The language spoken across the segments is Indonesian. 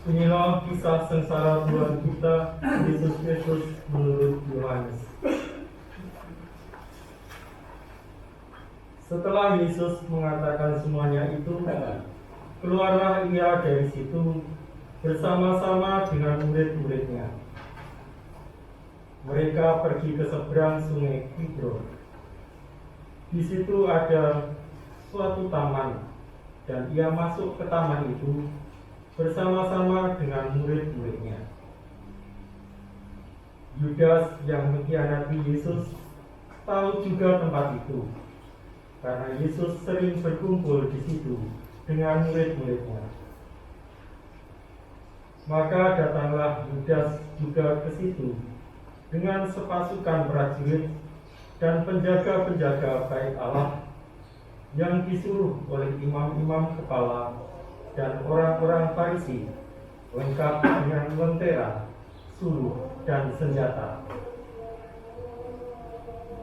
Inilah kisah sengsara Tuhan kita Yesus Kristus menurut Yohanes. Setelah Yesus mengatakan semuanya itu, keluarlah ia dari situ bersama-sama dengan murid-muridnya. Mereka pergi ke seberang sungai Kidron. Di situ ada suatu taman, dan ia masuk ke taman itu bersama-sama dengan murid-muridnya. Yudas yang mengkhianati Yesus tahu juga tempat itu, karena Yesus sering berkumpul di situ dengan murid-muridnya. Maka datanglah Yudas juga ke situ dengan sepasukan prajurit dan penjaga-penjaga bait Allah yang disuruh oleh imam-imam kepala dan orang-orang Farisi, lengkap dengan lentera, suluh, dan senjata.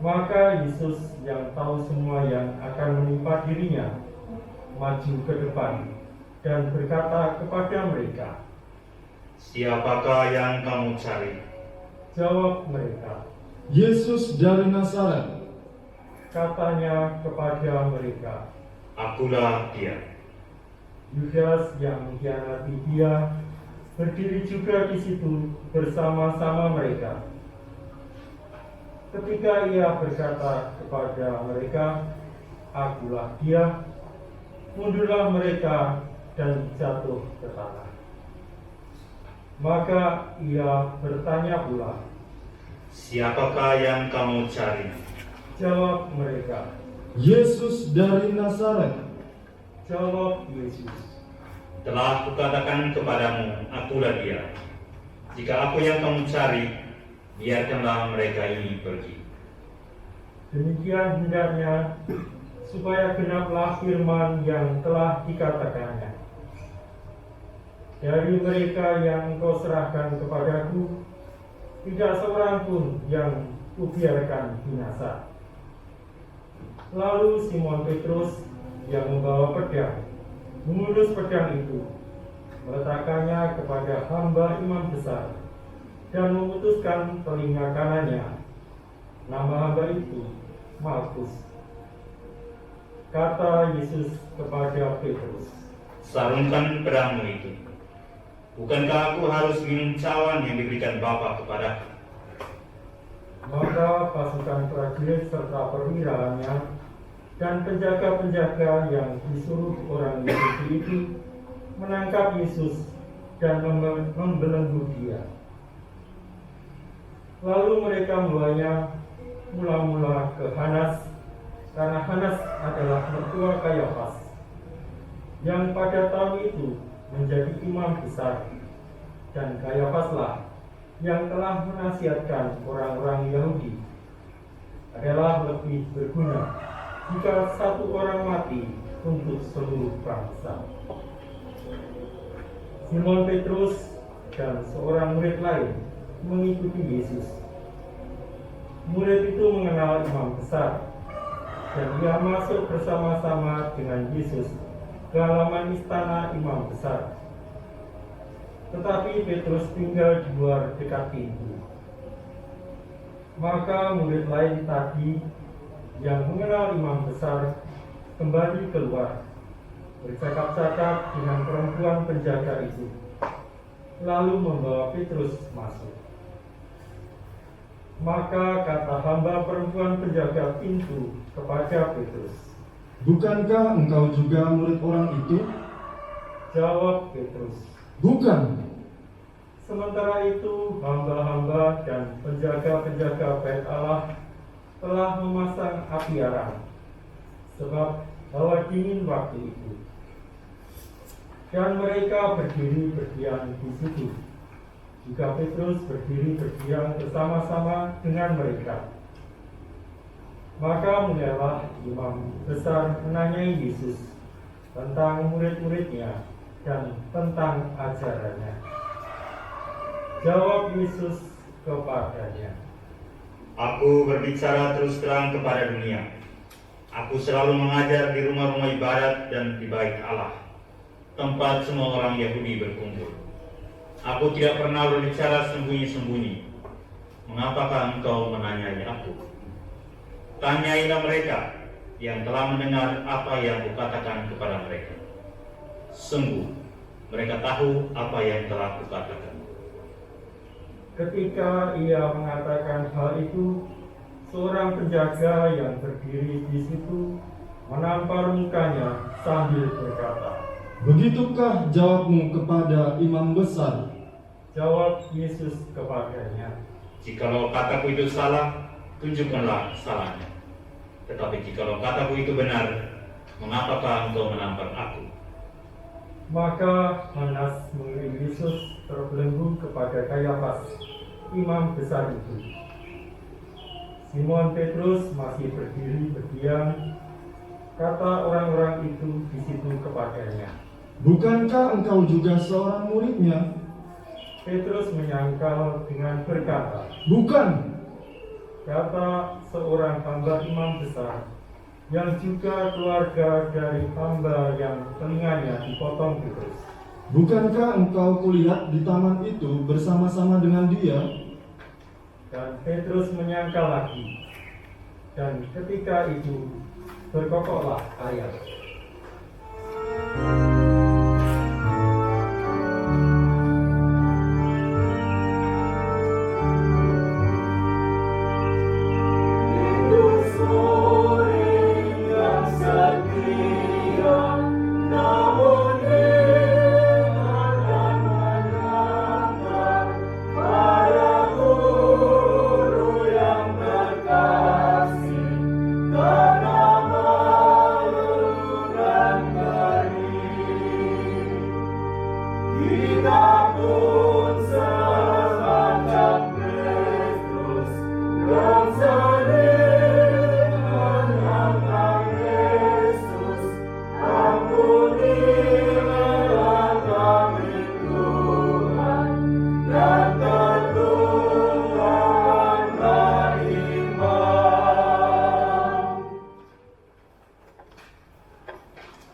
Maka Yesus yang tahu semua yang akan menimpa dirinya, maju ke depan dan berkata kepada mereka, "Siapakah yang kamu cari?" Jawab mereka, Yesus dari Nazaret. Katanya kepada mereka, "Akulah dia." Yudas yang mengkhianati dia berdiri juga di situ bersama-sama mereka. Ketika ia berkata kepada mereka, "Akulah dia," mundurlah mereka dan jatuh ke tanah. Maka ia bertanya pula, "Siapakah yang kamu cari?" Jawab mereka, Yesus dari Nazaret. Jawab Yesus, "Telah kukatakan kepadamu, akulah dia. Jika aku yang kamu cari, biarkanlah mereka ini pergi." Demikian hendaknya supaya genaplah firman yang telah dikatakannya, "Dari mereka yang engkau serahkan kepadaku, tidak seorang pun yang kubiarkan binasa." Lalu Simon Petrus yang membawa pedang mengurus pedang itu, meletakkannya kepada hamba imam besar dan memutuskan telinga kanannya. Nama hamba itu Malkus. Kata Yesus kepada Petrus, "Sarungkan pedangmu itu. Bukankah aku harus minum cawan yang diberikan Bapa kepadaku?" Maka pasukan prajurit serta perwiraannya dan penjaga-penjaga yang disuruh orang Yahudi itu menangkap Yesus dan membelenggu dia. Lalu mereka mulanya mula-mula ke Hanas, karena Hanas adalah mertua Kayafas, yang pada tahun itu menjadi imam besar, dan Kayafaslah yang telah menasihatkan orang-orang Yahudi adalah lebih berguna jika satu orang mati untuk seluruh bangsa. Simon Petrus dan seorang murid lain mengikuti Yesus. Murid itu mengenal imam besar, dan ia masuk bersama-sama dengan Yesus ke halaman istana imam besar. Tetapi Petrus tinggal di luar dekat pintu. Maka murid lain tadi yang mengenal imam besar kembali keluar, bercakap-cakap dengan perempuan penjaga itu, lalu membawa Petrus masuk. Maka kata hamba perempuan penjaga pintu kepada Petrus, Bukankah engkau juga murid orang itu? Jawab Petrus, Bukan. sementara itu hamba-hamba dan penjaga-penjaga bait Allah telah memasang api arang, sebab hawa dingin waktu itu. Dan mereka berdiri berdiam di situ, jika Petrus berdiri berdiam bersama-sama dengan mereka. Maka mulailah imam besar menanyai Yesus tentang murid-muridnya dan tentang ajarannya. Jawab Yesus kepadanya, "Aku berbicara terus terang kepada dunia. Aku selalu mengajar di rumah-rumah ibadat dan di bait Allah, tempat semua orang Yahudi berkumpul. Aku tidak pernah berbicara sembunyi-sembunyi. Mengapakah engkau menanyai aku? Tanyailah mereka yang telah mendengar apa yang kukatakan kepada mereka. Sungguh, mereka tahu apa yang telah kukatakan. Ketika ia mengatakan hal itu, seorang penjaga yang berdiri di situ menampar mukanya sambil berkata, Begitukah jawabmu kepada imam besar? Jawab Yesus kepadanya, Jikalau kataku itu salah, tunjukkanlah salahnya. Tetapi jikalau kataku itu benar, mengapakah engkau menampar aku? Maka Hanas mengirim Yesus terbelenggu kepada Kayafas, imam besar itu. Simon Petrus masih berdiri berdiam. Kata orang-orang itu di situ kepadanya, Bukankah engkau juga seorang muridnya? Petrus menyangkal dengan berkata, Bukan. Kata seorang hamba imam besar, yang juga keluarga dari hamba yang telinganya dipotong Petrus. Bukankah engkau kulihat di taman itu bersama-sama dengan dia? Dan Petrus menyangkal lagi. Dan ketika itu berkokoklah ayat.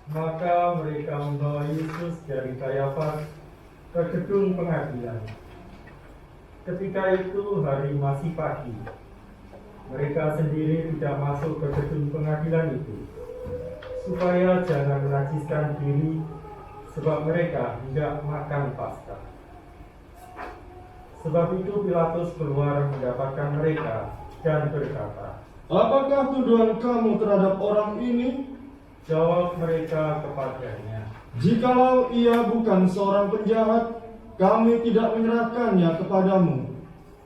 Maka mereka membawa Yesus dari Kayafas ke gedung pengadilan. Ketika itu hari masih pagi. Mereka sendiri tidak masuk ke gedung pengadilan itu, supaya jangan menajiskan diri, sebab mereka hendak makan Paskah. Sebab itu Pilatus keluar mendapatkan mereka dan berkata, Apakah tuduhan kamu terhadap orang ini? Jawab mereka kepadanya, Jikalau ia bukan seorang penjahat, kami tidak menyerahkannya kepadamu.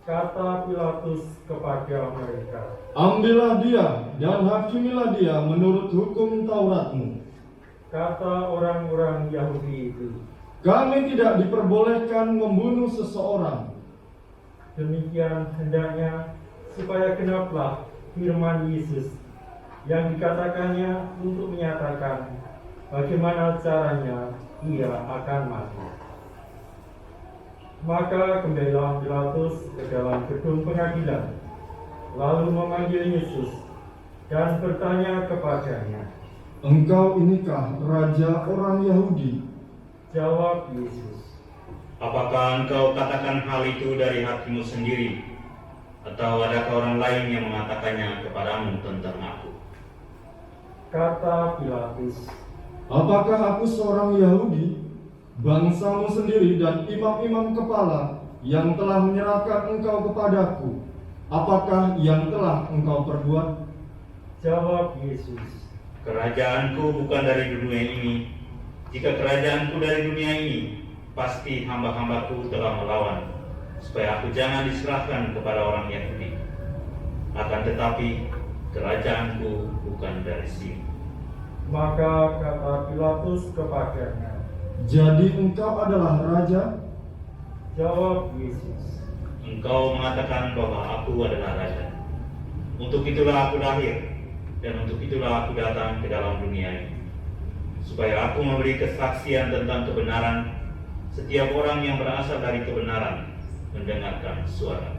Kata Pilatus kepada mereka, Ambillah dia dan hakimilah dia menurut hukum Tauratmu. kata orang-orang Yahudi itu, Kami tidak diperbolehkan membunuh seseorang. demikian hendaknya supaya genaplah firman Yesus yang dikatakannya untuk menyatakan bagaimana caranya ia akan mati. Maka kembalilah Pilatus ke dalam gedung pengadilan, lalu memanggil Yesus dan bertanya kepadanya. Engkau inikah raja orang Yahudi? Jawab Yesus, Apakah engkau katakan hal itu dari hatimu sendiri, atau adakah orang lain yang mengatakannya kepadamu tentang aku? kata Pilatus, Apakah aku seorang Yahudi? Bangsamu sendiri dan imam-imam kepala yang telah menyerahkan engkau kepadaku. Apakah yang telah engkau perbuat? jawab Yesus, Kerajaanku bukan dari dunia ini. Jika kerajaanku dari dunia ini, pasti hamba-hambaku telah melawan, supaya aku jangan diserahkan kepada orang Yahudi. Akan tetapi, kerajaanku bukan dari sini. Maka kata Pilatus kepadanya, Jadi engkau adalah raja? jawab Yesus, Engkau mengatakan bahwa aku adalah raja. Untuk itulah aku lahir, dan untuk itulah aku datang ke dalam dunia ini, supaya aku memberi kesaksian tentang kebenaran. Setiap orang yang berasal dari kebenaran mendengarkan suara.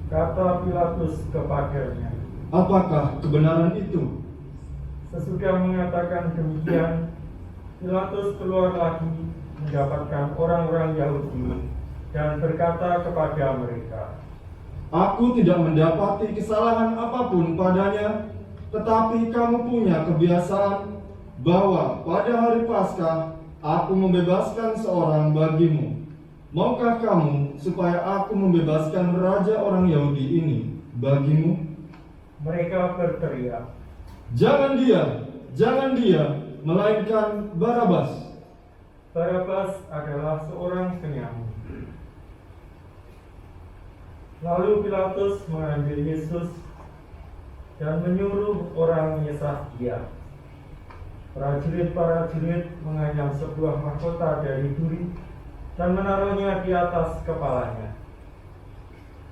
kata Pilatus kepadanya. Apakah kebenaran itu? Sesudah mengatakan demikian, Pilatus keluar lagi mendapatkan orang-orang Yahudi dan berkata kepada mereka, Aku tidak mendapati kesalahan apapun padanya, tetapi kamu punya kebiasaan bahwa pada hari Paskah aku membebaskan seorang bagimu. Maukah kamu supaya aku membebaskan raja orang Yahudi ini bagimu? Mereka berteriak, Jangan dia, melainkan Barabas. Barabas adalah seorang penyamun. Lalu Pilatus mengambil Yesus dan menyuruh orang menyesah dia. Prajurit-prajurit menganyam sebuah mahkota dari duri dan menaruhnya di atas kepalanya.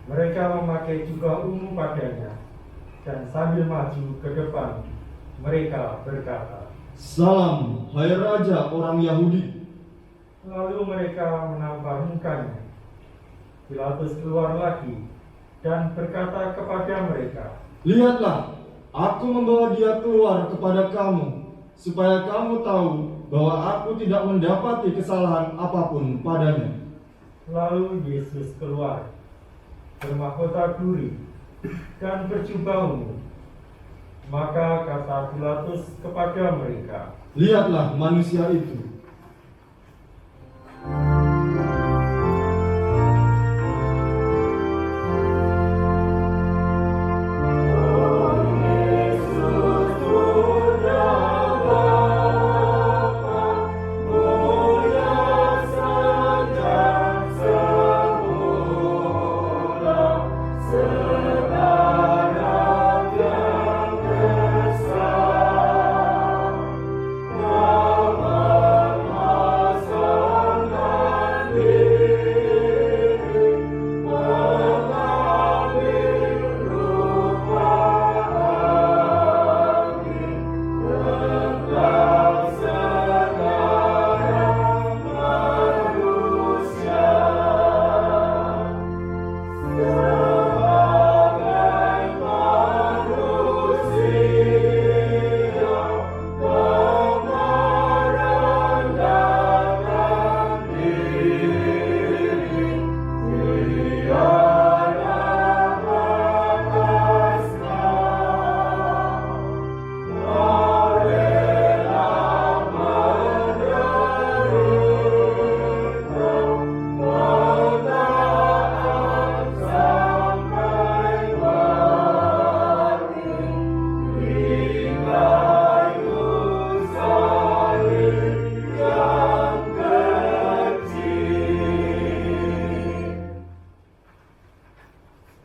Mereka memakai jubah ungu padanya, dan sambil maju ke depan, mereka berkata, Salam, hai Raja orang Yahudi. Lalu mereka menampar mukanya. Pilatus keluar lagi dan berkata kepada mereka, Lihatlah, aku membawa dia keluar kepada kamu, supaya kamu tahu bahwa aku tidak mendapati kesalahan apapun padanya. Lalu Yesus keluar, bermahkota duri dan berjubah ungu. Maka kata Pilatus kepada mereka, Lihatlah manusia itu.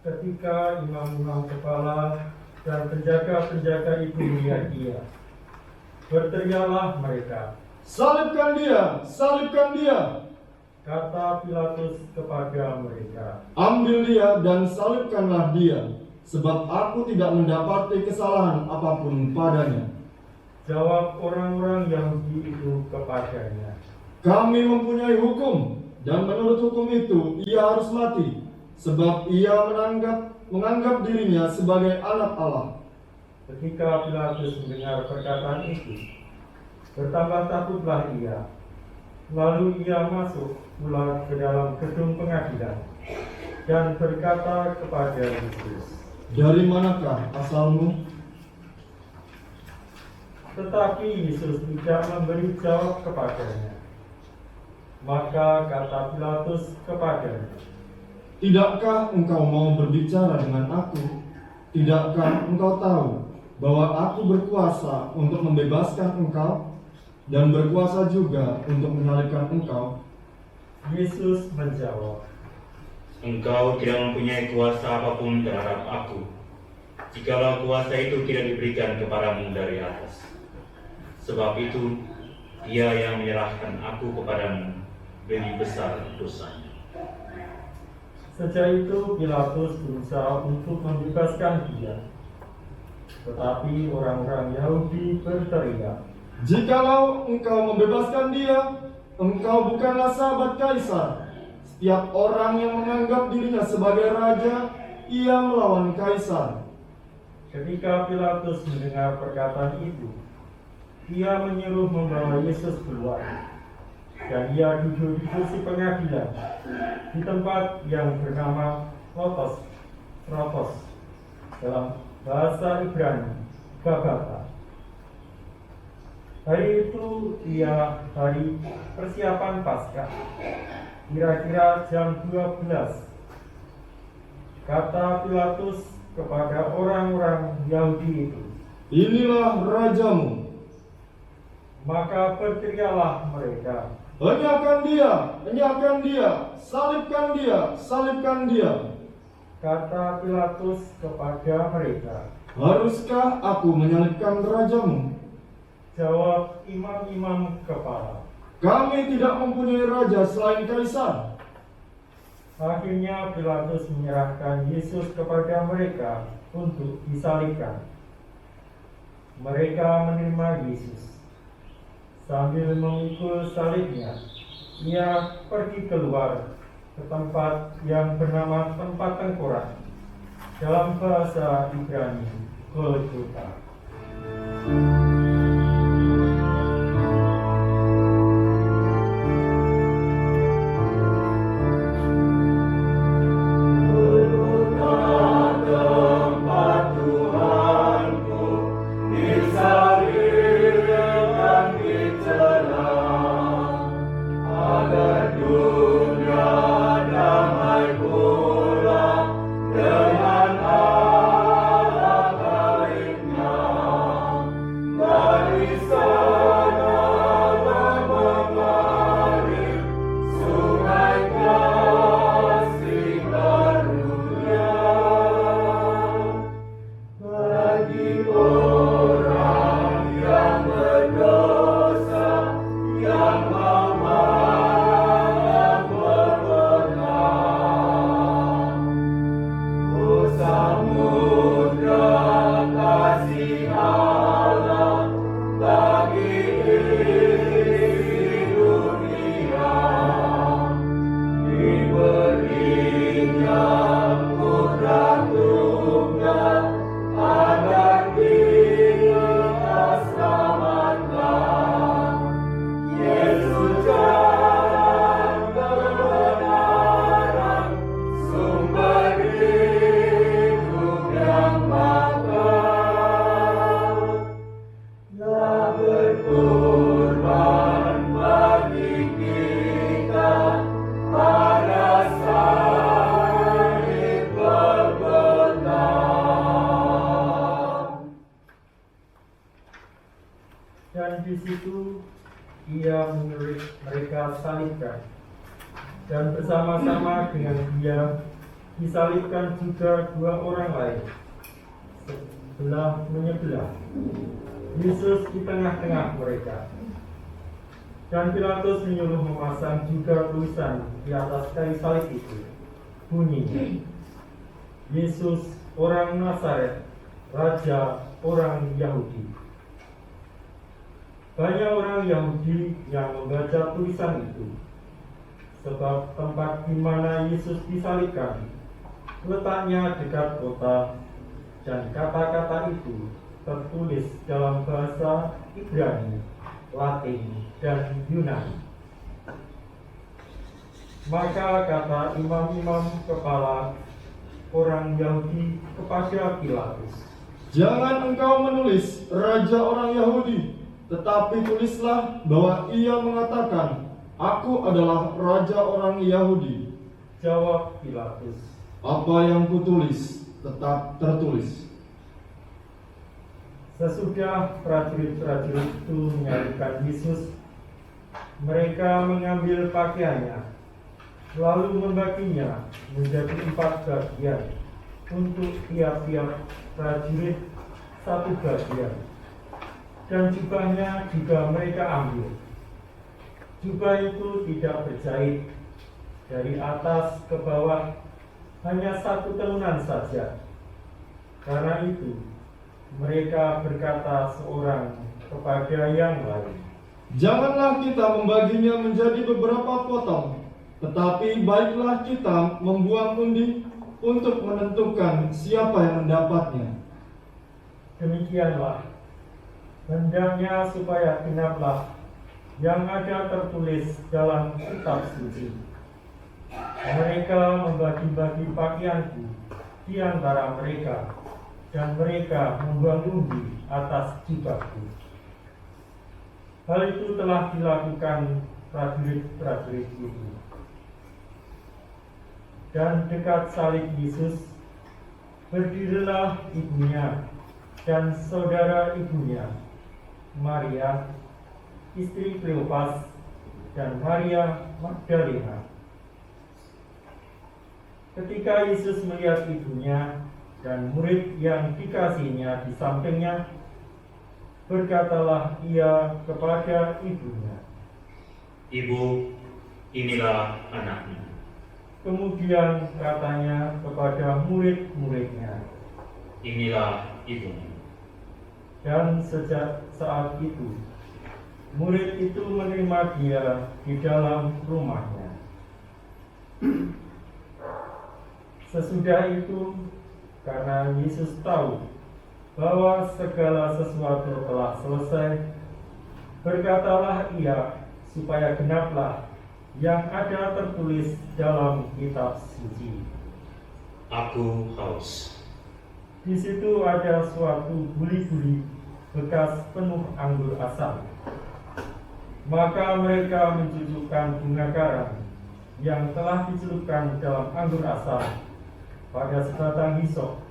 Ketika imam-imam kepala dan penjaga-penjaga itu melihat dia, berteriaklah mereka, Salibkan dia, salibkan dia. kata Pilatus kepada mereka, Ambil dia dan salibkanlah dia, sebab aku tidak mendapati kesalahan apapun padanya. jawab orang-orang Yahudi itu kepadanya, Kami mempunyai hukum, dan menurut hukum itu ia harus mati, sebab ia menganggap dirinya sebagai anak Allah. Ketika Pilatus mendengar perkataan itu, bertambah takutlah ia. Lalu ia masuk pula ke dalam gedung pengadilan dan berkata kepada Yesus, Dari manakah asalmu? tetapi Yesus tidak memberi jawab kepadanya. Maka kata Pilatus kepadanya, Tidakkah engkau mau berbicara dengan aku? Tidakkah engkau tahu bahwa aku berkuasa untuk membebaskan engkau dan berkuasa juga untuk menyalibkan engkau? Yesus menjawab, Engkau tidak mempunyai kuasa apapun terhadap aku, jikalau kuasa itu tidak diberikan kepadamu dari atas. Sebab itu, dia yang menyerahkan aku kepadamu lebih besar dosanya. Sejak itu Pilatus berusaha untuk membebaskan dia. Tetapi orang-orang Yahudi berteriak, Jikalau engkau membebaskan dia, engkau bukanlah sahabat kaisar. Setiap orang yang menganggap dirinya sebagai raja, ia melawan kaisar. Ketika Pilatus mendengar perkataan itu, ia menyuruh membawa Yesus keluar, dan ia duduk di kursi pengadilan di tempat yang bernama Lotos Tropos, dalam bahasa Ibrani Gabata. Hari itu ia hari persiapan Paskah, kira-kira jam 12. Kata Pilatus kepada orang-orang Yahudi itu, "Inilah rajamu." maka berteriaklah mereka, "Enyahkan dia, enyahkan dia, salibkan dia, salibkan dia." Kata Pilatus kepada mereka, "Haruskah aku menyalibkan rajamu?" jawab imam-imam kepala, "Kami tidak mempunyai raja selain Kaisar." Akhirnya Pilatus menyerahkan Yesus kepada mereka untuk disalibkan. Mereka menerima Yesus. Sambil memikul salibnya, ia pergi keluar ke tempat yang bernama tempat tengkorak, dalam bahasa Ibrani Golgota. Dan di situ ia menyuruh mereka salibkan, dan bersama-sama dengan dia disalibkan juga dua orang lain, sebelah menyebelah, Yesus di tengah-tengah mereka. Dan Pilatus menyuruh memasang juga tulisan di atas kayu salib itu, bunyinya, Yesus orang Nazaret, Raja orang Yahudi. Banyak orang Yahudi yang membaca tulisan itu, sebab tempat di mana Yesus disalibkan letaknya dekat kota, dan kata-kata itu tertulis dalam bahasa Ibrani, Latin, dan Yunani. Maka kata imam-imam kepala orang Yahudi kepada Pilatus, "Jangan engkau menulis Raja orang Yahudi, tetapi tulislah bahwa ia mengatakan, 'Aku adalah Raja orang Yahudi.'" Jawab Pilatus, "Apa yang kutulis tetap tertulis." Sesudah prajurit-prajurit itu menyalibkan Yesus, mereka mengambil pakaiannya, lalu membaginya menjadi 4 bagian, untuk tiap-tiap prajurit 1 bagian. Dan jubahnya juga mereka ambil. Jubah itu tidak berjahit, dari atas ke bawah hanya 1 tenunan saja. Karena itu mereka berkata seorang kepada yang lain, "Janganlah kita membaginya menjadi beberapa potong, tetapi baiklah kita membuang undi untuk menentukan siapa yang mendapatnya." Demikianlah hendaknya supaya genaplah yang ada tertulis dalam kitab suci. Mereka Mereka membagi-bagi pakaianku di antara mereka, dan mereka membuang umbi atas jubahku. Hal itu telah dilakukan prajurit-prajurit itu. Dan dekat salib Yesus berdirilah ibunya dan saudara ibunya, Maria, istri Kleopas, dan Maria Magdalena. Ketika Yesus melihat ibunya dan murid yang dikasihinya di sampingnya, berkatalah ia kepada ibunya, "Ibu, inilah anakmu." Kemudian katanya kepada murid-muridnya, "Inilah ibumu." dan sejak saat itu murid itu menerima dia di dalam rumahnya. Sesudah itu, karena Yesus tahu bahwa segala sesuatu telah selesai, berkatalah ia supaya genaplah yang ada tertulis dalam kitab suci, "Aku haus." di situ ada suatu buli-buli bekas penuh anggur asam. Maka mereka mencucukkan bunga garam yang telah dicelupkan dalam anggur asam pada sebatang hisop,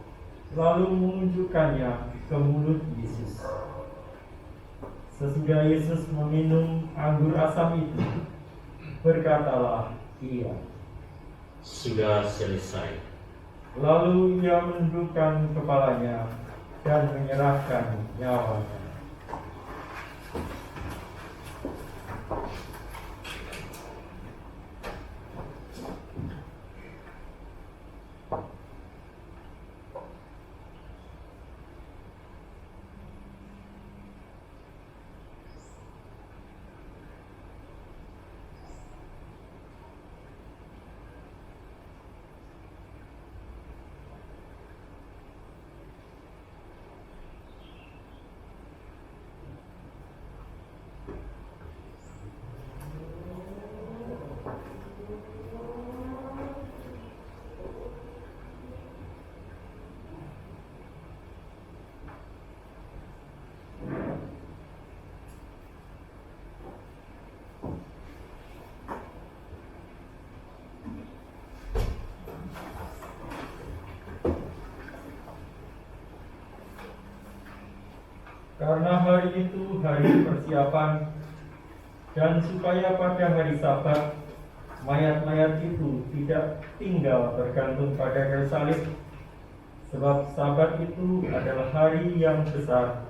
lalu menunjukkannya ke mulut Yesus. Sesudah Yesus meminum anggur asam itu, berkatalah ia, "Sudah selesai." Lalu ia menundukkan kepalanya dan menyerahkan nyawanya. Karena hari itu hari persiapan, dan supaya pada hari Sabat mayat-mayat itu tidak tinggal bergantung pada kayu salib, sebab Sabat itu adalah hari yang besar,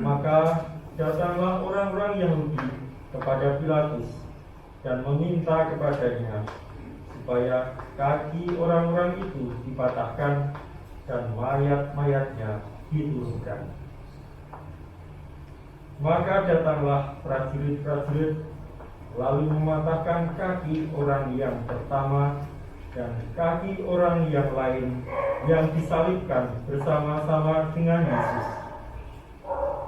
maka datanglah orang-orang Yahudi kepada Pilatus dan meminta kepadanya supaya kaki orang-orang itu dipatahkan dan mayat-mayatnya diturunkan. Maka datanglah prajurit-prajurit lalu mematahkan kaki orang yang pertama dan kaki orang yang lain yang disalibkan bersama-sama dengan Yesus.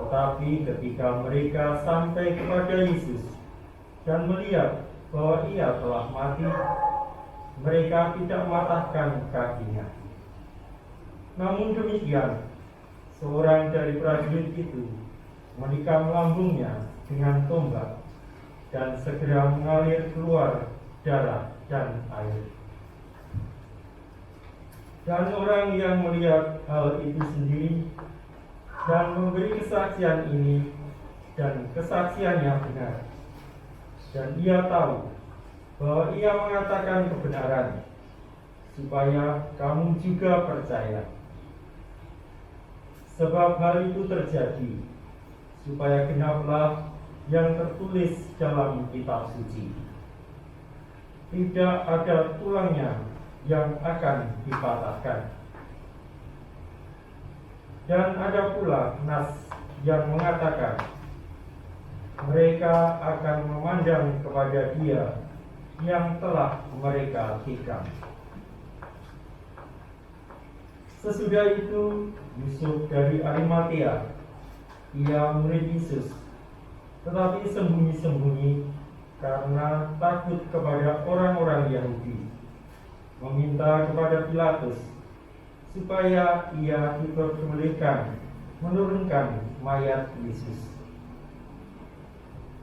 Tetapi ketika mereka sampai kepada Yesus dan melihat bahwa ia telah mati, mereka tidak mematahkan kakinya. Namun demikian, seorang dari prajurit itu menikam lambungnya dengan tombak, dan segera mengalir keluar darah dan air. Dan orang yang melihat hal itu sendiri dan memberi kesaksian ini, dan kesaksiannya benar, dan ia tahu bahwa ia mengatakan kebenaran, supaya kamu juga percaya. Sebab hal itu terjadi supaya genaplah yang tertulis dalam kitab suci. Tidak ada tulangnya yang akan dipatahkan. Dan ada pula nas yang mengatakan, mereka akan memandang kepada Dia yang telah mereka tikam. Sesudah itu, Yusuf dari Arimatea, ia murid Yesus, tetapi sembunyi-sembunyi karena takut kepada orang-orang Yahudi, meminta kepada Pilatus supaya ia diperbolehkan menurunkan mayat Yesus.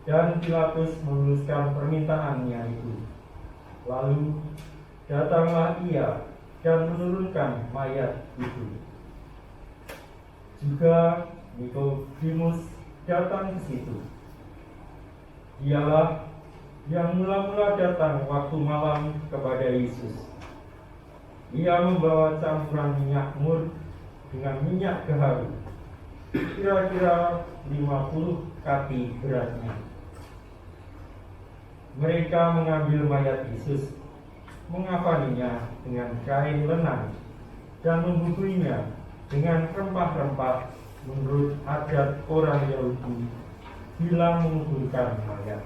Dan Pilatus meneruskan permintaannya itu. Lalu datanglah ia dan menurunkan mayat itu. Juga Nikodemus datang ke situ. Dialah yang mula-mula datang waktu malam kepada Yesus. Ia membawa campuran minyak mur dengan minyak gaharu, kira-kira 50 kati beratnya. Mereka mengambil mayat Yesus, mengafaninya dengan kain lenan, dan membubuhinya dengan rempah-rempah menurut adat orang Yahudi bila menguburkan mayat.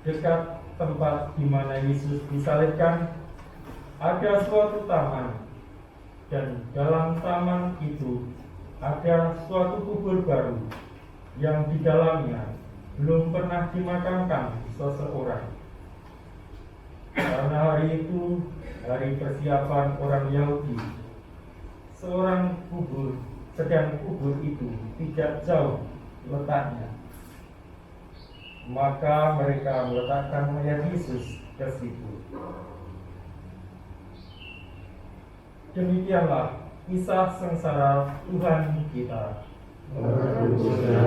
Dekat tempat di mana Yesus disalibkan ada suatu taman, dan dalam taman itu ada suatu kubur baru yang di dalamnya belum pernah dimakamkan seseorang. Karena hari itu hari persiapan orang Yahudi, sedang kubur itu tidak jauh letaknya. Maka mereka meletakkan mayat Yesus ke situ. Demikianlah kisah sengsara Tuhan kita. Terpujilah